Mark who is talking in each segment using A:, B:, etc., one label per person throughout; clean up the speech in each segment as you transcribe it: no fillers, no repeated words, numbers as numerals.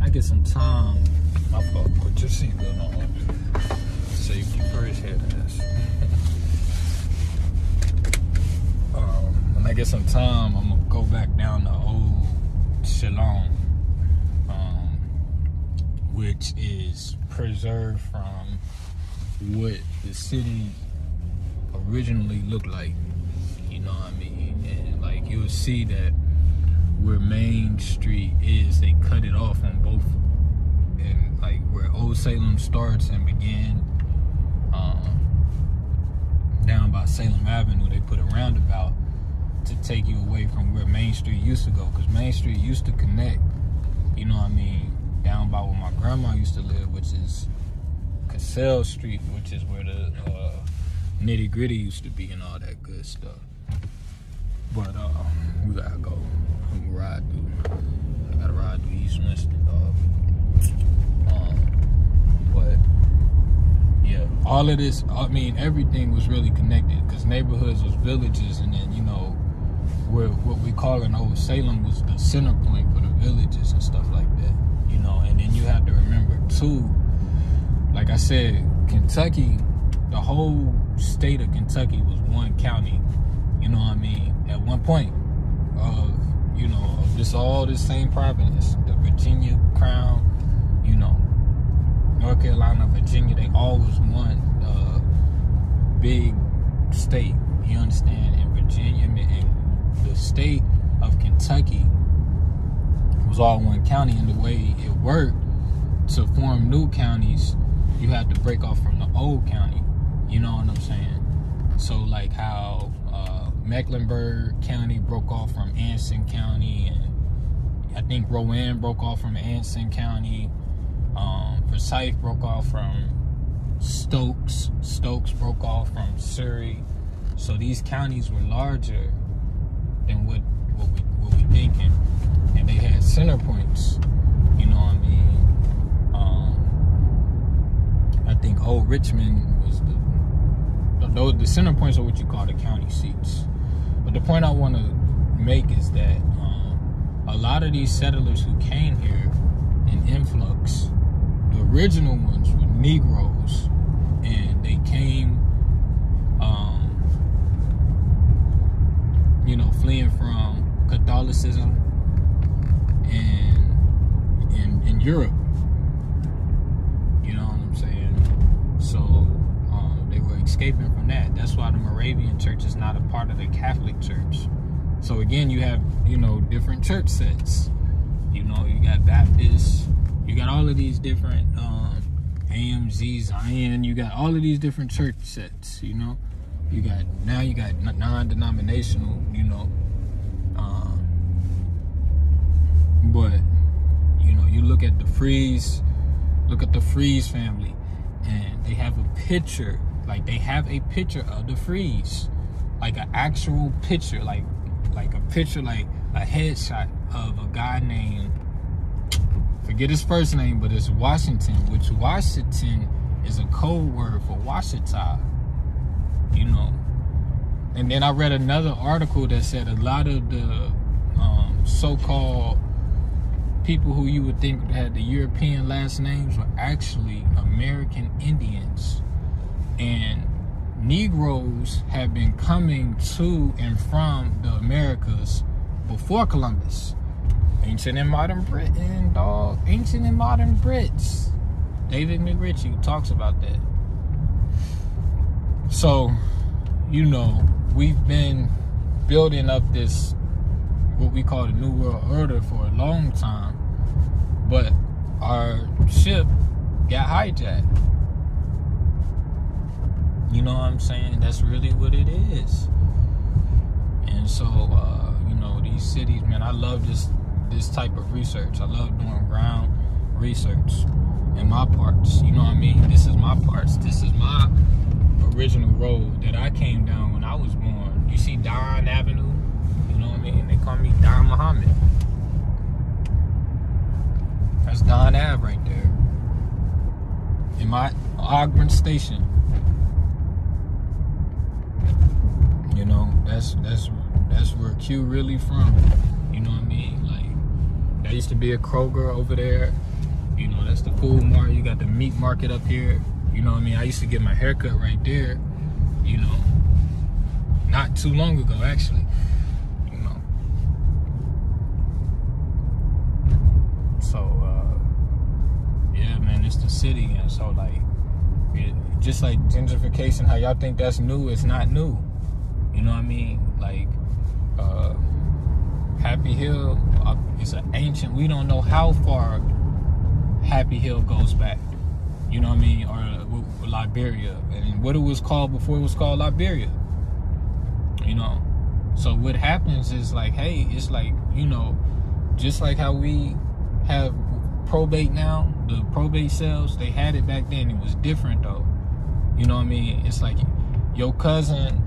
A: I get some time, my fault, put your seatbelt on. Safety first, head ass. When I get some time, I'm gonna go back down to Old Shalom, which is preserved from what the city originally looked like. You know what I mean? And like you'll see that where Main Street is, they cut it off on both. And like where Old Salem starts and began, down by Salem Avenue, they put a roundabout to take you away from where Main Street used to go. Because Main Street used to connect, you know what I mean, down by where my grandma used to live, which is Cassell Street, which is where the nitty gritty used to be and all that good stuff. But we gotta go. I'm gonna ride through. I gotta ride through East Winston, dog. But yeah, all of this, I mean, everything was really connected because neighborhoods was villages, and then, you know, where what we call in Old Salem was the center point for the villages and stuff like that, you know. And then you have to remember too, like I said, Kentucky, the whole state of Kentucky was one county, you know what I mean, at one point of, you know, of this all this same province, the Virginia Crown, you know, North Carolina, Virginia, they all was one big state, you understand? And Virginia and the state of Kentucky was all one county, and the way it worked, to form new counties, you had to break off from the old county, you know what I'm saying? So like how Mecklenburg County broke off from Anson County, and I think Rowan broke off from Anson County. Forsyth broke off from Stokes. Stokes broke off from Surrey. So these counties were larger than what we thinking, and they had center points. You know what I mean? I think Old Richmond was the center points are what you call the county seats. But the point I want to make is that a lot of these settlers who came here in influx, the original ones were Negroes, and they came, you know, fleeing from Catholicism and in Europe. You know what I'm saying? So they were escaping from that. That's why the Moravian Church is not a part of the Catholic Church. So again, you have, you know, different church sets. You know, you got Baptists, you got all of these different AMZ, Zion, you got all of these different church sets, you know. You got non-denominational, you know. But, you know, you look at the Freeze family, and they have a picture, like they have a picture of the Freeze, like an actual picture, like a picture, like a headshot of a guy named, forget his first name, but it's Washington, which Washington is a code word for Washita, you know. And then I read another article that said a lot of the so-called people who you would think had the European last names were actually American Indians. And Negroes have been coming to and from the Americas before Columbus. Ancient and modern Britain, dog. Ancient and modern Brits. David McRitchie talks about that. So, you know, we've been building up this, what we call the New World Order, for a long time. But our ship got hijacked. You know what I'm saying? That's really what it is. And so, you know, these cities, man, I love this type of research. I love doing ground research in my parts. You know what I mean? This is my parts. This is my original road that I came down when I was born. You see Don Avenue? You know what I mean? They call me Don Muhammad. That's Don Ave right there. In my Ogburn Station. You know, that's where Q really from. You know what I mean? Like, there used to be a Kroger over there. You know, that's the food mart. You got the meat market up here. You know what I mean? I used to get my haircut right there, you know, not too long ago, actually, you know. So, yeah, man, it's the city. And so, like, just like gentrification, how y'all think that's new, it's not new. You know what I mean? Like, Happy Hill, it's an ancient, we don't know how far Happy Hill goes back. You know what I mean? Or Liberia. And what it was called before it was called Liberia. You know? So what happens is like, hey, it's like, you know, just like how we have probate now, the probate cells, they had it back then. It was different though. You know what I mean? It's like your cousin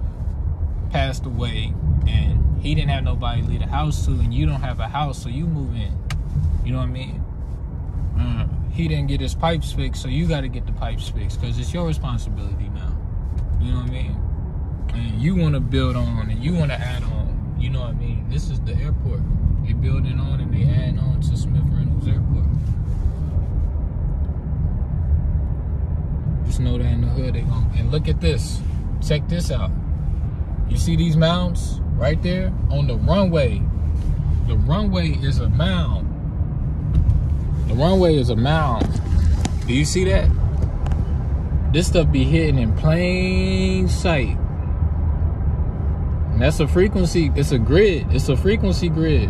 A: passed away and he didn't have nobody to leave the house to, and you don't have a house, so you move in. You know what I mean? He didn't get his pipes fixed, so you got to get the pipes fixed because it's your responsibility now. You know what I mean? And you want to build on and you want to add on. You know what I mean? This is the airport. They building on and they add on to Smith Reynolds Airport. Just know that in the hood they gonna. And look at this. Check this out. You see these mounds right there on the runway? The runway is a mound. The runway is a mound. Do you see that? This stuff be hidden in plain sight. And that's a frequency, it's a grid. It's a frequency grid.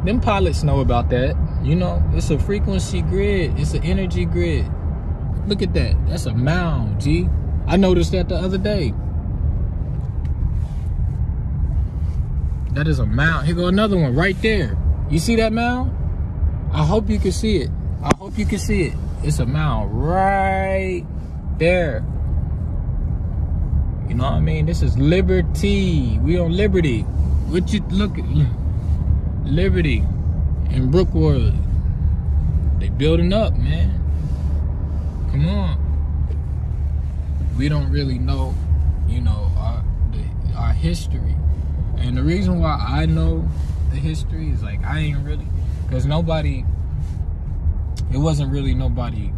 A: Them pilots know about that. You know, it's a frequency grid. It's an energy grid. Look at that. That's a mound, G. I noticed that the other day. That is a mound. Here go another one right there. You see that mound? I hope you can see it. I hope you can see it. It's a mound right there. You know what I mean? This is Liberty. We on Liberty. What you look at? Liberty in Brookwood. They building up, man. Come on. We don't really know, you know, our history. And the reason why I know the history is like I ain't really, because nobody, it wasn't really nobody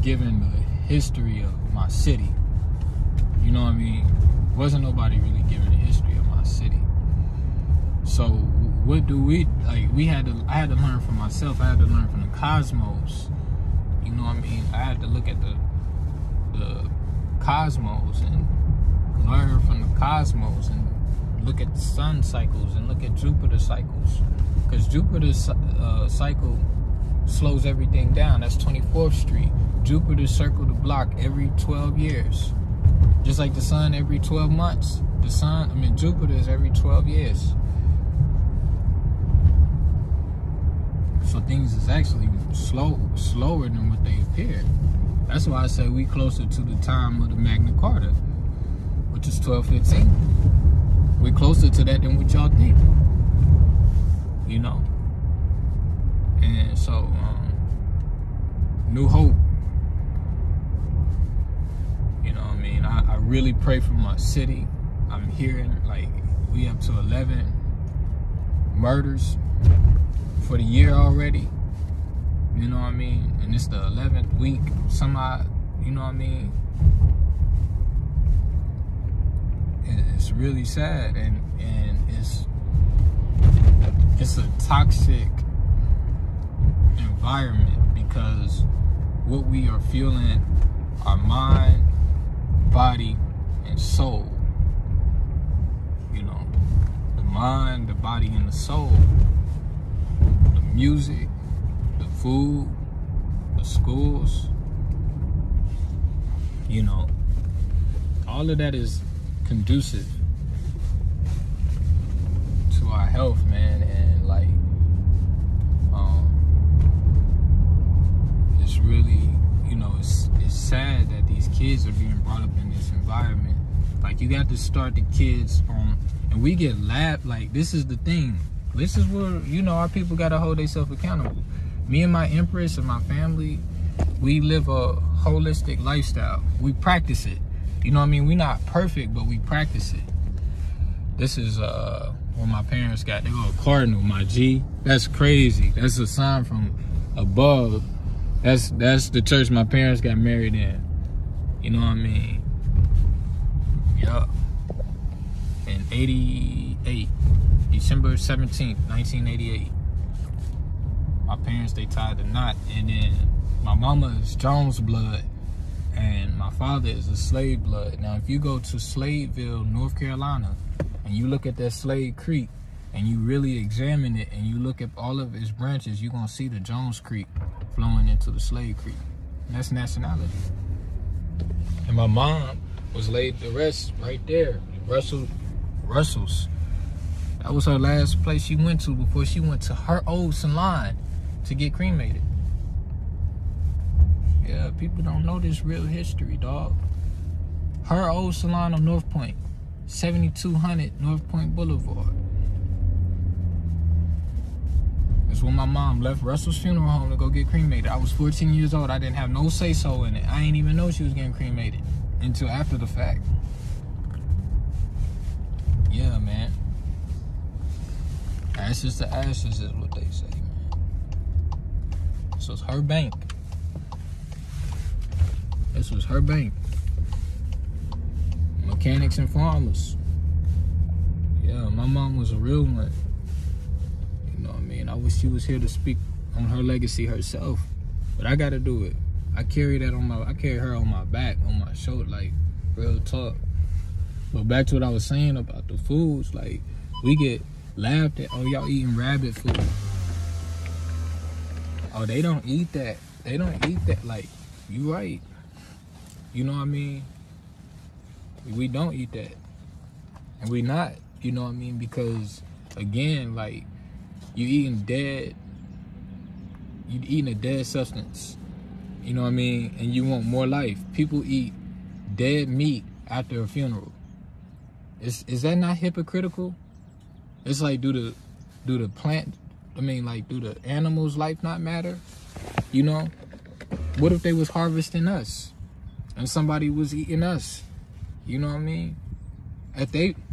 A: giving the history of my city. You know what I mean? Wasn't nobody really giving the history of my city. So what do we, like, I had to learn for myself. I had to learn from the cosmos. You know what I mean? I had to look at the cosmos and learn from the cosmos and look at the sun cycles and look at Jupiter cycles. Because Jupiter's cycle slows everything down. That's 24th Street. Jupiter circle the block every 12 years. Just like the sun every 12 months. Jupiter is every 12 years. So things is actually slower than what they appear. That's why I say we closer to the time of the Magna Carta, which is 1215. We're closer to that than what y'all think. You know? And so, New Hope. You know what I mean? I really pray for my city. I'm hearing, like, we up to 11 murders for the year already. You know what I mean? And it's the 11th week. Somehow, you know what I mean? It's really sad, and it's a toxic environment because what we are feeling, our mind, body, and soul. You know, the mind, the body, and the soul. The music, the food, the schools. You know, all of that is conducive to our health, man. And like, it's really, you know, it's sad that these kids are being brought up in this environment. Like, you got to start the kids on, and we get laughed. Like, this is the thing. This is where, you know, our people got to hold themselves accountable. Me and my empress and my family, we live a holistic lifestyle. We practice it. You know what I mean? We're not perfect, but we practice it. This is where my parents got, they go Cardinal, my G. That's crazy. That's a sign from above, that's the church my parents got married in. You know what I mean? Yup. In 88, December 17th, 1988. My parents, they tied the knot. And then my mama is Jones blood, and my father is a Slade blood. Now, if you go to Sladeville, North Carolina, and you look at that Slade Creek, and you really examine it, and you look at all of its branches, you're going to see the Jones Creek flowing into the Slade Creek. And that's nationality. And my mom was laid to rest right there. Russell's. That was her last place she went to before she went to her old salon to get cremated. Yeah, people don't know this real history, dog. Her old salon on North Point, 7200 North Point Boulevard. It's when my mom left Russell's funeral home to go get cremated. I was 14 years old. I didn't have no say-so in it. I didn't even know she was getting cremated until after the fact. Yeah, man. Ashes to ashes is what they say, man. So it's her bank. This was her bank. Mechanics and farmers. Yeah, my mom was a real one. You know what I mean? I wish she was here to speak on her legacy herself. But I gotta do it. I carry her on my back, on my shoulder, like real talk. But back to what I was saying about the foods, like we get laughed at, oh, y'all eating rabbit food. Oh, they don't eat that. They don't eat that. Like, you right. You know what I mean? We don't eat that. And we not, you know what I mean? Because, again, like, you eating a dead substance. You know what I mean? And you want more life. People eat dead meat after a funeral. Is that not hypocritical? It's like, do the animals' life not matter? You know? What if they was harvesting us and somebody was eating us? You know what I mean?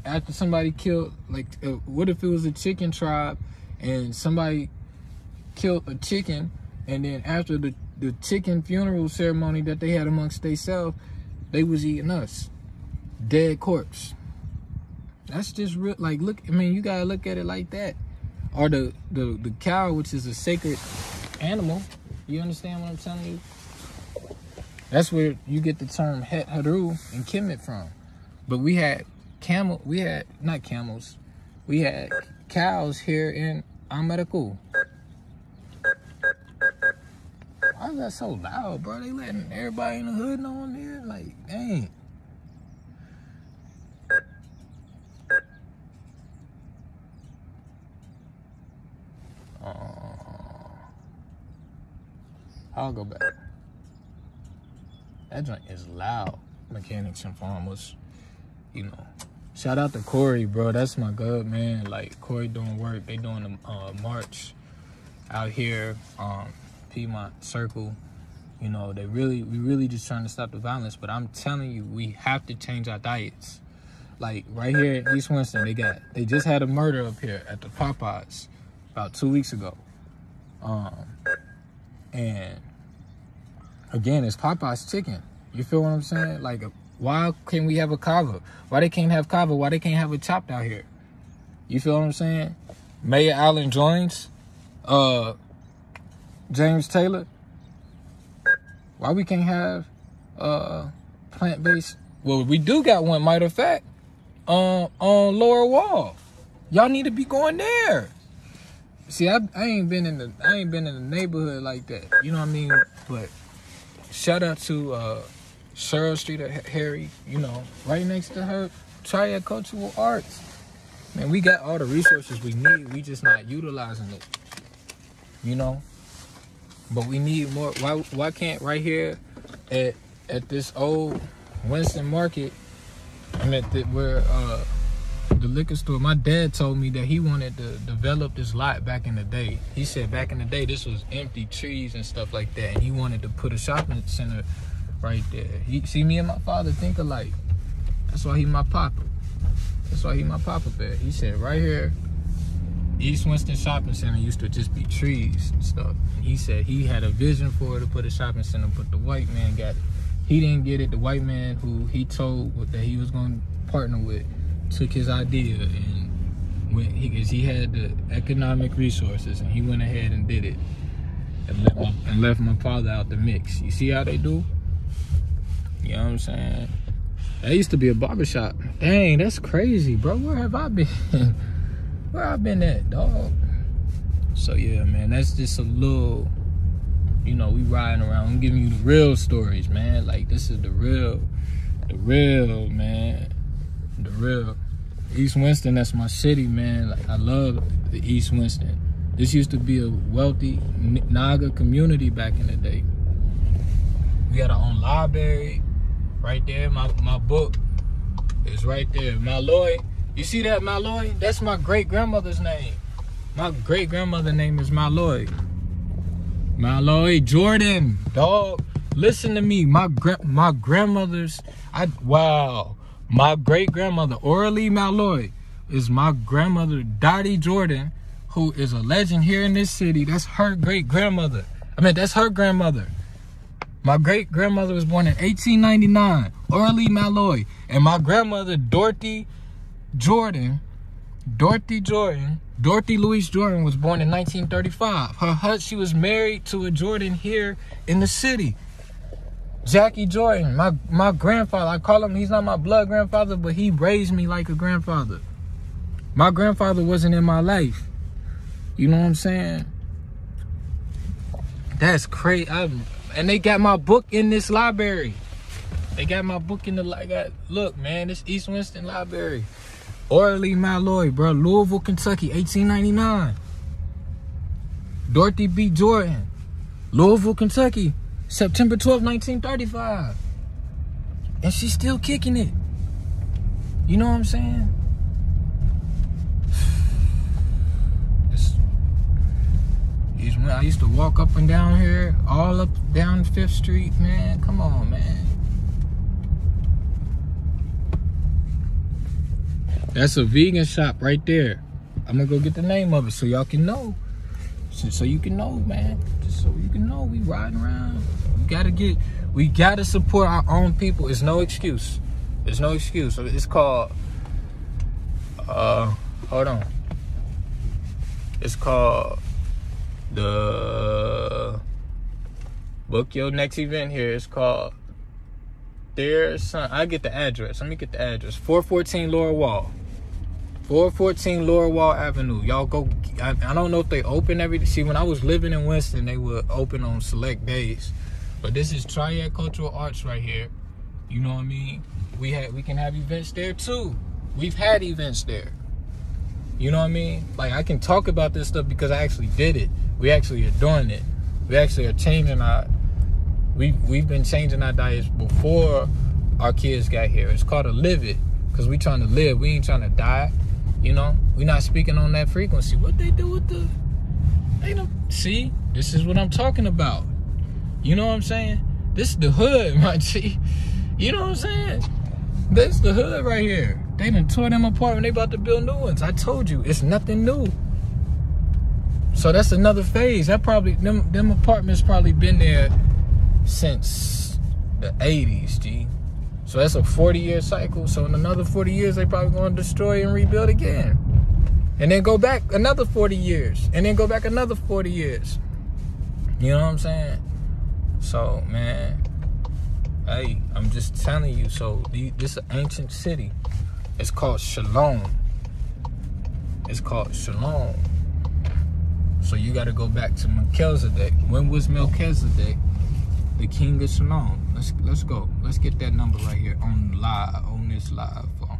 A: After somebody killed, like, what if it was a chicken tribe and somebody killed a chicken, and then after the chicken funeral ceremony that they had amongst themselves, they was eating us? Dead corpse. That's just real. Like, look, I mean, you gotta look at it like that. Or the cow, which is a sacred animal. You understand what I'm telling you? That's where you get the term het haru and kemet from. But we had not camels. We had cows here in America. Why is that so loud, bro? They letting everybody in the hood know I'm there? Like, dang. I'll go back. That joint is loud. Mechanics and farmers, you know. Shout out to Corey, bro. That's my good man. Like, Corey doing work. They doing a march out here, Piedmont Circle. You know, we really just trying to stop the violence. But I'm telling you, we have to change our diets. Like, right here in East Winston, they just had a murder up here at the Popeyes about 2 weeks ago. And again, it's Popeye's chicken. You feel what I'm saying? Like, why can't we have a kava? Why they can't have kava? Why they can't have it chopped out here? You feel what I'm saying? Mayor Allen Jones, James Taylor. Why we can't have plant-based? Well, we do got one, matter of fact, on Lower Wall. Y'all need to be going there. See, I ain't been in the neighborhood like that. You know what I mean? But shout out to Cheryl Street at Harry, you know, right next to her Triad Cultural Arts. Man, we got all the resources we need. We just not utilizing it. You know? But we need more. Why can't right here at this old Winston Market, I'm at where the liquor store, my dad told me that he wanted to develop this lot back in the day. He said back in the day this was empty trees and stuff like that, and he wanted to put a shopping center right there. See, me and my father think alike. That's why he my papa. That's why he my papa bear. He said right here East Winston Shopping Center used to just be trees and stuff. And he said he had a vision for it to put a shopping center, but the white man got it. He didn't get it. The white man who he told that he was going to partner with took his idea and went, because he had the economic resources, and he went ahead and did it and left my father out the mix. You see how they do? You know what I'm saying? That used to be a barbershop. Dang, that's crazy, bro. Where have I been? Where I been at, dog? So yeah, man, that's just a little, you know, we riding around. I'm giving you the real stories, man. Like, this is the real, man. The real. East Winston, that's my city, man. Like, I love the East Winston. This used to be a wealthy Naga community back in the day. We had our own library right there. My book is right there. Malloy. You see that, Malloy? That's my great-grandmother's name. My great-grandmother's name is Malloy. Malloy Jordan, dog. Listen to me. My grandmother's, wow. My great-grandmother, Orly Malloy, is my grandmother, Dottie Jordan, who is a legend here in this city. That's her great-grandmother. I mean, that's her grandmother. My great-grandmother was born in 1899, Orly Malloy. And my grandmother, Dorothy Louise Jordan, was born in 1935. She was married to a Jordan here in the city. Jackie Jordan, my grandfather, I call him, he's not my blood grandfather, but he raised me like a grandfather. My grandfather wasn't in my life. You know what I'm saying? That's crazy. And they got my book in this library. They got my book in the, look, man, this East Winston Library. Orly Malloy, bro, Louisville, Kentucky, 1899. Dorothy B. Jordan, Louisville, Kentucky, September 12, 1935. And she's still kicking it. You know what I'm saying? I used to walk up and down here, all up down 5th Street, man. Come on, man. That's a vegan shop right there. I'm gonna go get the name of it so y'all can know. So you can know, man. Just so you can know, we riding around. We gotta support our own people. It's no excuse. There's no excuse. So it's called, hold on. It's called the book your next event here. It's called I get the address. Let me get the address. 414 Lower Wall. 414 Lower Wall Avenue. Y'all go. I don't know if they open every. See, when I was living in Winston, they would open on select days. But this is Triad Cultural Arts right here. You know what I mean? We can have events there too. We've had events there. You know what I mean? Like, I can talk about this stuff because I actually did it. We actually are doing it. We actually are changing our. We've been changing our diets before our kids got here. It's called a live it, because we trying to live. We ain't trying to die. You know, we're not speaking on that frequency. What they do with the, they don't see. This is what I'm talking about. You know what I'm saying? This is the hood, my G. You know what I'm saying? This is the hood right here. They done tore them apart and they about to build new ones. I told you, it's nothing new. So that's another phase. That probably them apartments probably been there since the 80s, G. So that's a 40-year cycle. So in another 40 years, they probably going to destroy and rebuild again. And then go back another 40 years. And then go back another 40 years. You know what I'm saying? So, man, hey, I'm just telling you. So this is an ancient city. It's called Shalom. It's called Shalom. So you got to go back to Melchizedek. When was Melchizedek the king of Shalom? Let's go. Let's get that number right here on this live phone.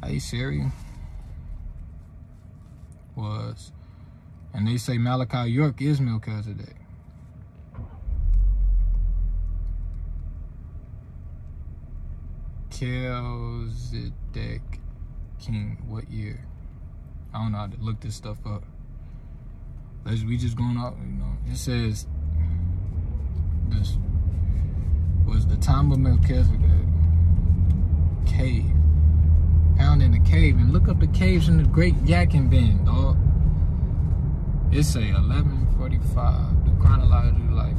A: Hey Siri. And they say Malachi York is Melchizedek. Melchizedek king, what year? I don't know how to look this stuff up. We just going out, you know. It says this was the time of Melchizedek cave found in a cave. And look up the caves in the Great Yakin Bend, dog. It say 1145, the chronological life of.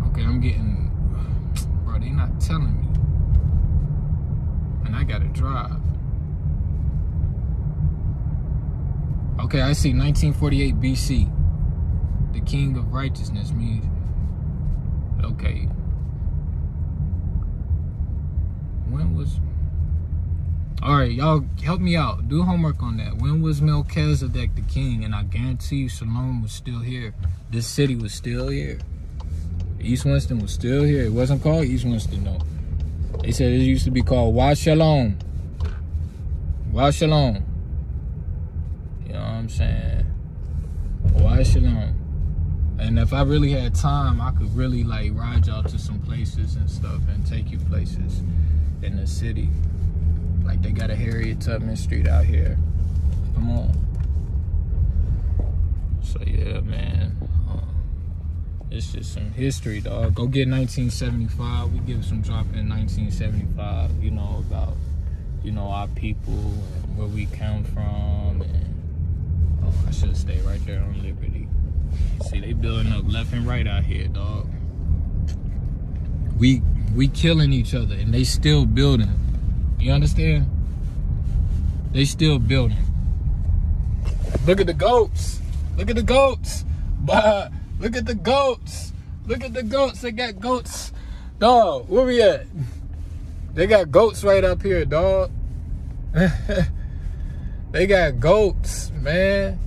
A: Okay, I'm getting, bro, they not telling me. And I gotta drive. Okay, I see 1948 BC. The king of righteousness means, okay. When was, all right, y'all help me out. Do homework on that. When was Melchizedek the king? And I guarantee you Shalom was still here. This city was still here. East Winston was still here. It wasn't called East Winston, though. They said it used to be called Wa Shalom. Wa Shalom. You know what I'm saying? Wa Shalom. And if I really had time, I could really like ride y'all to some places and stuff and take you places in the city. Like they got a Harriet Tubman Street out here. Come on. So yeah, man. It's just some history, dog. Go get 1975. We give some drop in 1975, you know, about, you know, our people and where we come from. And oh, I should have stayed right there on Liberty. See, they building up left and right out here, dog. We killing each other and they still building. You understand? They still building. Look at the goats. Look at the goats. But look at the goats. Look at the goats. They got goats. Dog, where we at? They got goats right up here, dog. They got goats, man.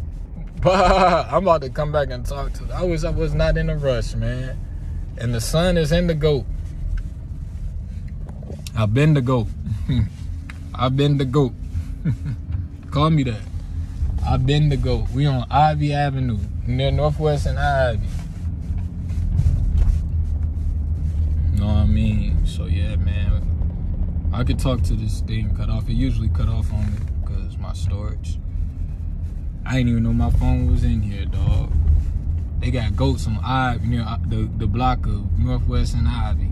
A: I'm about to come back and talk to them. I was not in a rush, man. And the sun is in the goat. I've been the goat. I've been the goat. Call me that. I've been the goat. We on Ivy Avenue, near Northwest and Ivy. Know what I mean? So yeah, man. I could talk to this thing cut off. It usually cut off on me because my storage. I didn't even know my phone was in here, dog. They got goats on Ivy, near the block of Northwest and Ivy.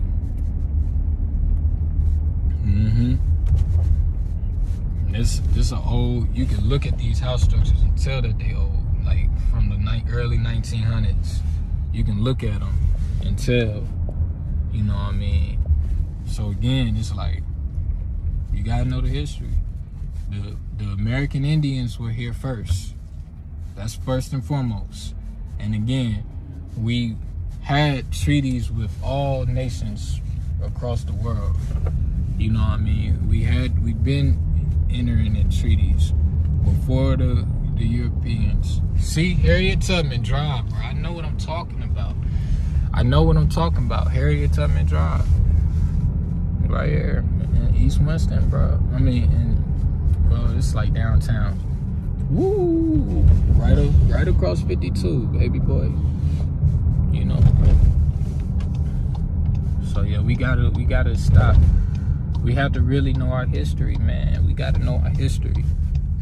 A: This are old. You can look at these house structures and tell that they old, like from the early 1900s. You can look at them and tell, you know what I mean? So again, it's like, you gotta know the history. The American Indians were here first. That's first and foremost. And again, we had treaties with all nations across the world. You know what I mean? We've been entering in treaties before the Europeans. See, Harriet Tubman Drive, bro. I know what I'm talking about. I know what I'm talking about. Harriet Tubman Drive. Right here in East Winston, bro. I mean, bro, it's like downtown. Woo! Right across 52, baby boy. You know. So yeah, we gotta stop. We have to really know our history, man. We gotta know our history.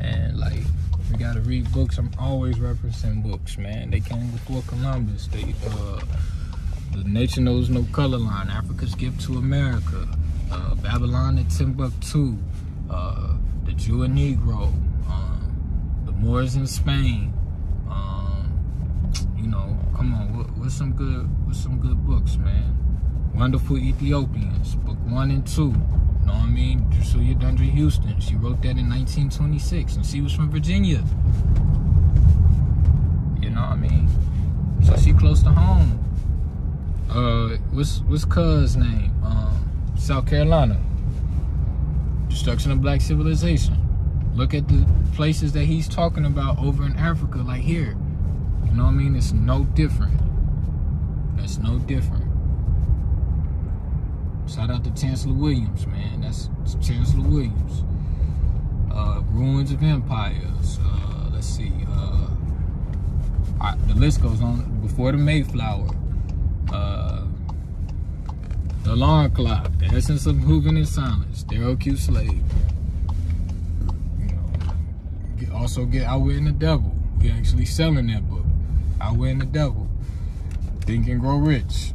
A: And like, we gotta read books. I'm always referencing books, man. They came before Columbus. The nation knows no color line. Africa's gift to America. Babylon and Timbuktu. The Jew and Negro. The Moors in Spain. You know, come on. What's some good books, man? Wonderful Ethiopians, book 1 and 2. Know what I mean? Drusilla Dundry Houston. She wrote that in 1926, and she was from Virginia. You know what I mean? So she close to home. What's Cuz name? South Carolina. Destruction of black civilization. Look at the places that he's talking about over in Africa, like here. You know what I mean? It's no different. It's no different. Shout out to Chancellor Williams, man. That's Chancellor Williams. Ruins of Empires. Let's see. The list goes on. Before the Mayflower. The Alarm Clock. The Essence of Moving in Silence. Darrell Q. Slade. You know, also get Outwitting the Devil. We actually selling that book. Outwitting the Devil. Think and Grow Rich.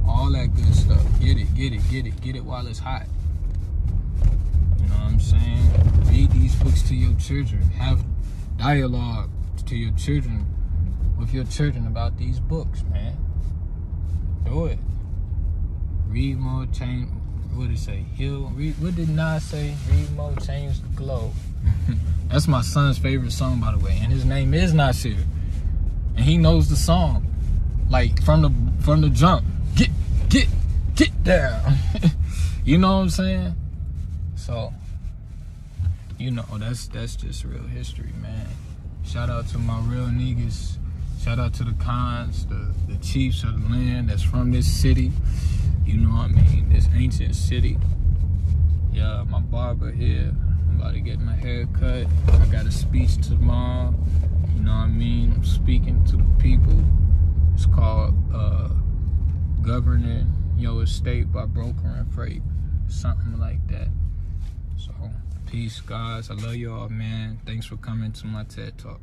A: All that good stuff. Get it while it's hot. You know what I'm saying? Read these books to your children. Have dialogue to your children, with your children, about these books, man. Do it. Read more, change. What did it say? What did Nas say? Read more, change the globe. That's my son's favorite song, by the way, and his name is Nasir, and he knows the song, like from the jump. Get down. You know what I'm saying? So, you know, that's just real history, man. Shout out to my real niggas. Shout out to the Khans, the chiefs of the land that's from this city. You know what I mean? This ancient city. Yeah, my barber here. I'm about to get my hair cut. I got a speech tomorrow. You know what I mean? I'm speaking to the people. It's called Governing Your Estate by Brokering Freight. Something like that. So, peace, guys. I love y'all, man. Thanks for coming to my TED Talk.